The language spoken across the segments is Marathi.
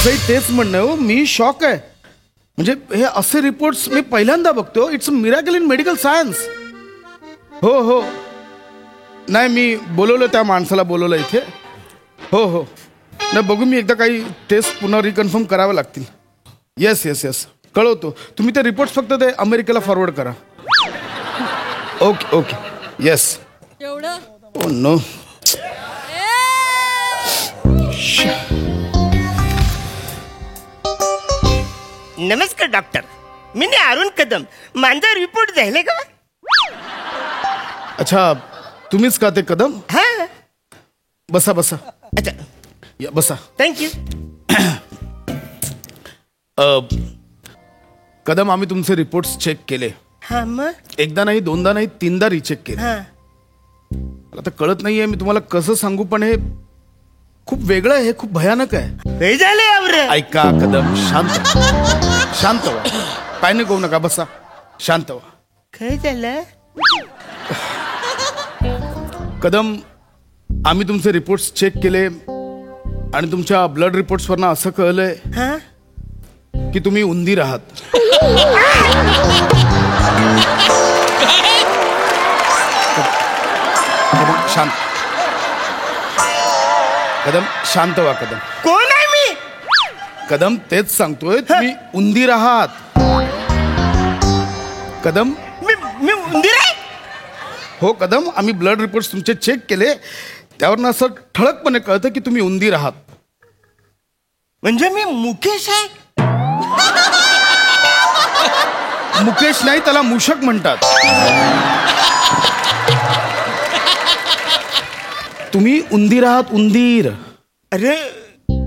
माझंही तेच म्हणणं हो, मी शॉक आहे. म्हणजे हे असे रिपोर्ट्स मी पहिल्यांदा बघतो. It's a miracle in medical science. हो हो, नाही मी बोलवलं, त्या माणसाला बोलवलं इथे. हो हो, नाही बघू, मी एकदा काही टेस्ट पुन्हा रिकन्फर्म करावं लागतील. येस येस येस, कळवतो. तुम्ही ते रिपोर्ट्स फक्त ते अमेरिकेला फॉरवर्ड करा. Okay okay, yes. Oh no. नमस्कार डॉक्टर, मी अरुण कदम. माझा रिपोर्ट झाले का? अच्छा, तुम्हीच का ते कदम? हा. बसा बसा. अच्छा, या बसा. थँक्यू. कदम, आम्ही तुमचे रिपोर्ट्स चेक केले. हा मग? एकदा नाही, दोनदा नाही, तीनदा रिचेक केले. हा. मला तर कळत नाहीये मी तुम्हाला कसं सांगू, पण हे खूप वेगळं आहे, हे खूप भयानक आहे. हे झाले आवरं. ऐका कदम, शांत शांत व्हा. पॅनिक होऊ नका, बसा, शांत व्हा. काय झालं? कदम, आम्ही तुमचे रिपोर्ट्स चेक केले आणि तुमच्या ब्लड रिपोर्ट्सवरनं असं कळलंय हा. की तुम्ही उंदीर आहात. कदम शांत, कदम शांत व्हा. कदम, कोण आहे मी? कदम तेच सांगतोय, तुम्ही उंदीर आहात. कदम, मी उंदीर आहे? हो कदम, आम्ही ब्लड रिपोर्ट्स तुमचे चेक केले, त्यावरनं असं ठळकपणे कळतं की तुम्ही उंदीर आहात. म्हणजे मी मुकेश आहे? मुकेश नाही, त्याला मूषक म्हणतात. तुम्ही उंदीर आहात, उंदीर. अरे,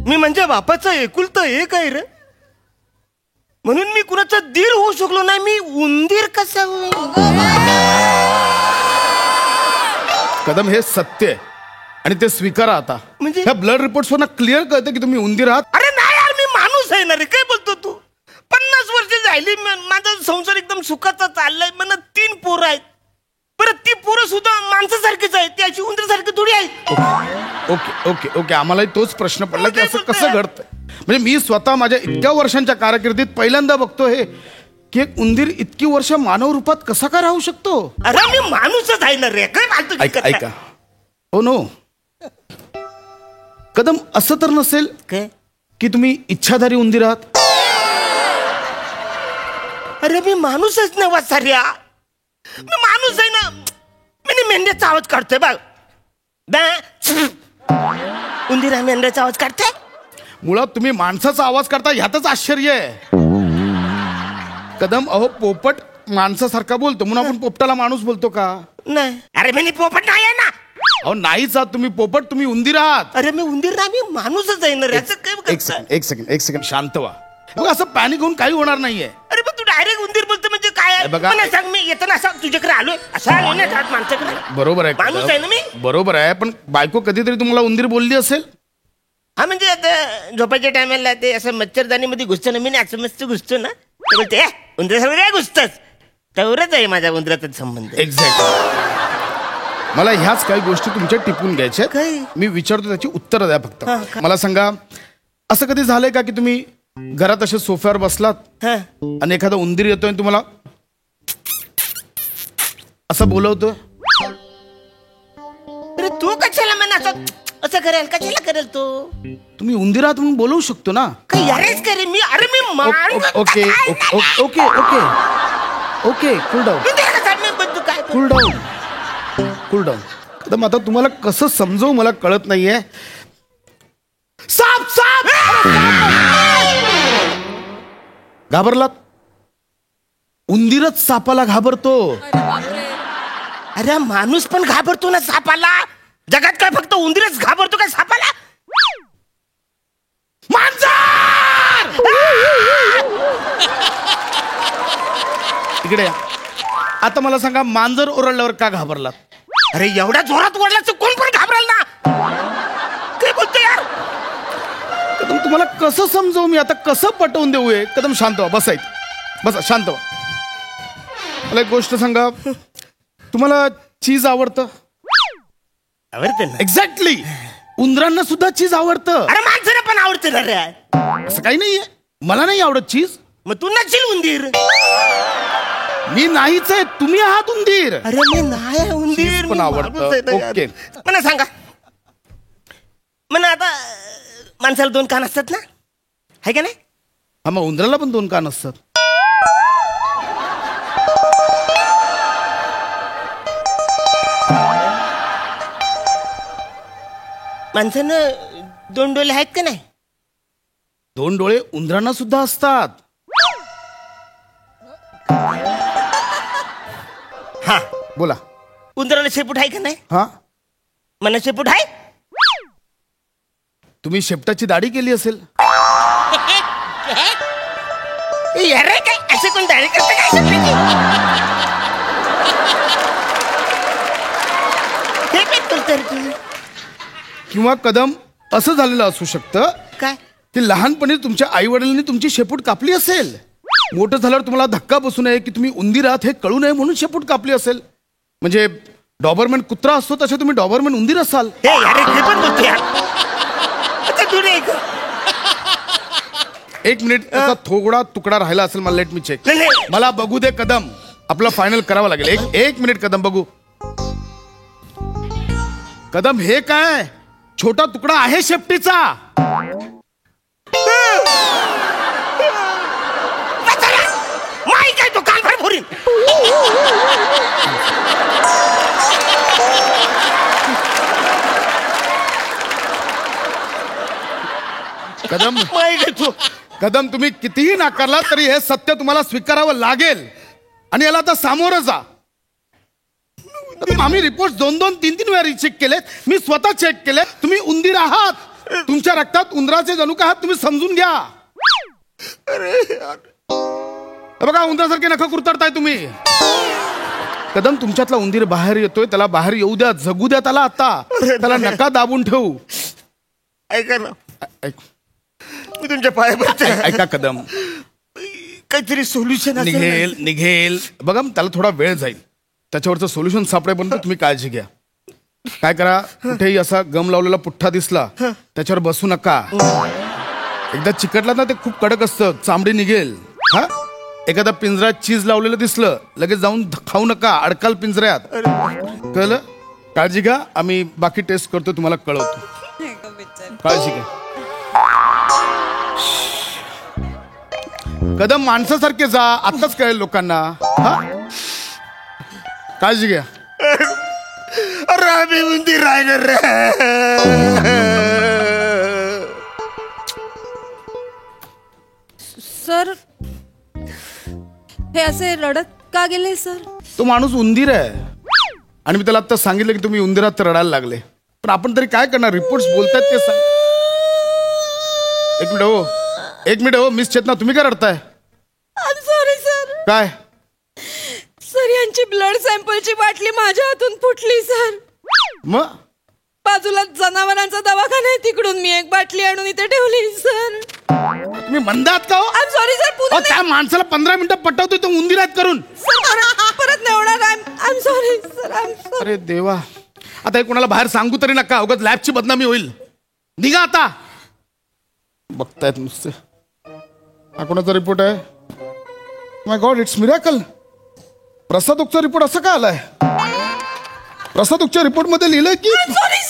मी म्हणजे बापाचा एकुलता एक आहे रे, म्हणून मी कुणाचा दीर होऊ शकलो नाही. मी उंदीर कसा होईल? कदम, हे सत्य आहे आणि ते स्वीकारा आता. म्हणजे? ह्या ब्लड रिपोर्ट्स वरनं क्लिअर कळतं की तुम्ही उंदीर आहात. अरे नाही यार, मी माणूस आहे ना रे. काय बोलतो तू? 50 वर्ष झाली, माझा संसार एकदम सुखाचा चाललाय. मला 3 पोरं आहेत. परत ती पोरं सुद्धा माणसासारखीच आहेत, ती अशी उंदरासारखी थोडी आहेत. ओके ओके ओके, आम्हालाही तोच प्रश्न पडला की असं कसं घडतंय. म्हणजे मी स्वतः माझ्या इतक्या वर्षांच्या कारकिर्दीत पहिल्यांदा बघतो हे की एक उंदीर इतकी वर्ष मानव रूपात कसा काय राहू शकतो. अरे मी माणूसच आहे ना रे. काय फालतू ऐका ऐका, ओ नो कदम, असं तर नसेल काय की तुम्ही इच्छाधारी उंदीर आहात? अरे मी माणूसच ना वासाऱ्या. मी माणूस आहे ना. मी मेंढ्याचा आवाज काढतोय बघ. उंदीर मेंढ्याचा आवाज काढतोय. मुळात तुम्ही माणसाचा आवाज करता ह्यातच आश्चर्य आहे. कदम, अहो पोपट माणसासारखा बोलतो म्हणून आपण पोपटाला माणूस बोलतो का? नाही. अरे मी पोपट नाही आहे ना. अहो नाहीच आहात तुम्ही पोपट, तुम्ही उंदीर आहात. अरे मी उंदीर नाही, मी माणूसच आहे ना रे. एक सेकंड शांत व्हा. बघा, असं पॅनिक होऊन काही होणार नाहीये. अरे पण तू डायरेक्ट उंदीर बोलतो म्हणजे काय? बघा, मला सांग, मी येताना असा तुझ्याकडे आलोय, असा आलो ना घरात माणसाकडे. बरोबर आहे, माणूस आहे ना मी. बरोबर आहे, पण बायको कधीतरी तुम्हाला उंदीर बोलली असेल. हा म्हणजे आता झोपायच्या टायमाला ते असं मच्छरदानीमध्ये घुसतो ना, मी असं मस्त घुसतो ना, ते बोलते उंदरासमोर काय घुसतच. तेवढंच आहे माझा उंदराचा संबंध. एक्झॅक्टली. मला ह्याच काही गोष्टी तुमच्या टिपून घ्यायच्या. मी विचारतो, त्याची उत्तरं द्या फक्त. मला सांगा, असं कधी झालंय का की तुम्ही घरात असे सोफ्यावर बसलात आणि एखादा उंदीर येतोय आणि तुम्हाला असं बोलवतो? अरे तू कशाला म्हणा असं करेल? कशाला करेल तू? तुम्ही उंदीर आहात म्हणून बोलवू शकतो ना. काही यारेच करे मी. अरे मी okay okay okay okay, cool down, cool down, cool down. तर आता तुम्हाला कसं समजवू मला कळत नाहीये. साप साप, घाबरलात? उंदीरच सापाला घाबरतो. अरे माणूस पण घाबरतो ना सापाला. जगात काय फक्त उंदीरच घाबरतो काय सापाला? मांजर इकडे या. आता मला सांगा, मांजर ओरडल्यावर का घाबरलात? अरे एवढ्या जोरात ओरडल्याचं कोण पण घाबरेल ना. काय बोलतो यार? कदम, तुम्हाला कसं समजवू मी आता, कसं पटवून देऊ? कदम शांत व्हा, बसा बसा, शांत व्हा. मला एक गोष्ट सांगा, तुम्हाला चीज आवडतं? आवडतं ना. एक्झॅक्टली, उंदरांना सुद्धा चीज आवडतं. अरे माणसाला पण आवडते ना रे. असं काही नाहीये, मला नाही आवडत चीज. मग तू नशील उंदीर. मी नाहीच आहे, तुम्ही आहात उंदीर. अरे मी नाही उंदीर, पण मी आवडतं. माणूस आहे ना यार. ओके. मला सांगा, मला आता माणसाला 2 कान असतात ना, आहे का नाही? हा, मग उंदराला पण 2 कान असतात. माणसानं 2 डोळे आहेत का नाही? 2 डोळे उंदरांना सुद्धा असतात. हा, बोला. उंदराला शेपूट आहे का नाही? हा, मला शेपूट आहे. तुम्ही शेपटाची दाढी केली असेल. अरे काय असे कोण दाढी करते काय शेपटाची? हे काय करतो रे तू? किंवा कदम असं झालेलं असू शकतं काय? की लहानपणी तुमच्या आई वडिलांनी तुमची शेपूट कापली असेल. मोठं झाल्यावर तुम्हाला धक्का बसू नये की तुम्ही उंदीर आहात हे कळू नये म्हणून शेपूट कापली असेल. म्हणजे डॉबरमॅन कुत्रा असतो तसे तुम्ही डॉबरमॅन उंदीर असाल. हे अरे ते पण बोलतो यार. आता तू रे एक. 1 मिनिट, त्याचा थोडा तुकडा राहिला असेल. मला लेट मी चेक. नाही, नाही. मला बघू दे कदम, आपला फायनल करावा लागेल. एक मिनिट कदम, बघू. कदम हे काय छोटा तुकडा आहे शेपटीचा. माई काय तो कान भर भोरीन. कदम माई काय तू. कदम तुम्ही कितीही नाकारला तरी हे सत्य तुम्हाला स्वीकारावं लागेल आणि याला आता सामोरं जा. कदम, आम्ही रिपोर्ट 2-2, 3-3 वेळा रिचेक केलेत. मी स्वतः चेक केले. तुम्ही उंदीर आहात. तुमच्या रक्तात उंदराचे जनुक आहात. तुम्ही समजून घ्या. हे बघा, उंदरासारखे नखं कुरतडताय तुम्ही. कदम, तुमच्यातला उंदीर बाहेर येतोय. त्याला बाहेर येऊ द्या, जगू द्या त्याला. आता त्याला नका दाबून ठेवू. ऐका ना, ऐक, मी तुमच्या पाया पडते. ऐका कदम, काहीतरी सोल्युशन निघेल निघेल. बघा, त्याला थोडा वेळ जाईल. त्याच्यावरचं सोल्युशन सापडेपर्यंत तुम्ही काळजी घ्या. काय करा, कुठेही असा गम लावलेला पुठ्ठा दिसला त्याच्यावर बसू नका. एकदा चिकटला ना ते खूप कडक असतं, चामडी निघेल. हा, एखादा पिंजऱ्यात चीज लावलेलं दिसलं लगेच जाऊन खाऊ नका, अडकाल पिंजऱ्यात. कळलं? काळजी घ्या. आम्ही बाकी टेस्ट करतो, तुम्हाला कळवतो. काळजी घ्या. कदम, माणसासारखे जा. आत्ताच कळेल लोकांना. हा, काळजी घ्या. अरे आम्ही उंदीर राहिलं रे. सर, हे असे रडत का गेले सर? तो माणूस उंदीर आहे आणि मी त्याला आता सांगितलं की तुम्ही उंदीरात तर रडायला लागले. पण आपण तरी काय करणार? रिपोर्ट्स बोलतात ते सांग. एक मिनिट हो मिस चेतना, तुम्ही काय रडताय? I am sorry sir. काय? सर, यांची ब्लड सॅम्पलची बाटली माझ्या हातून फुटली सर. मग बाजूला जनावरांचा दवाखाना आहे, तिकडून मी एक बाटली आणून इथे ठेवली सर. तुम्ही मंद आहात का हो? I am sorry sir. पुन्हा त्या माणसाला 15 मिनिटं पटवतोय तो उंदीरात करून. परत नाही होणार. I am sorry sir. I am sorry. अरे देवा, आता हे कोणाला बाहेर सांगू तरी नका, उगाच लॅबची बदनामी होईल. निघा आता. बघतायत नुसते. हा कोणाचा रिपोर्ट आहे? माय गॉड, इट्स मिरॅकल. प्रसाद ओकचा रिपोर्ट असं का आलाय? प्रसाद ओकच्या रिपोर्ट मध्ये लिहिलंय की सॉरी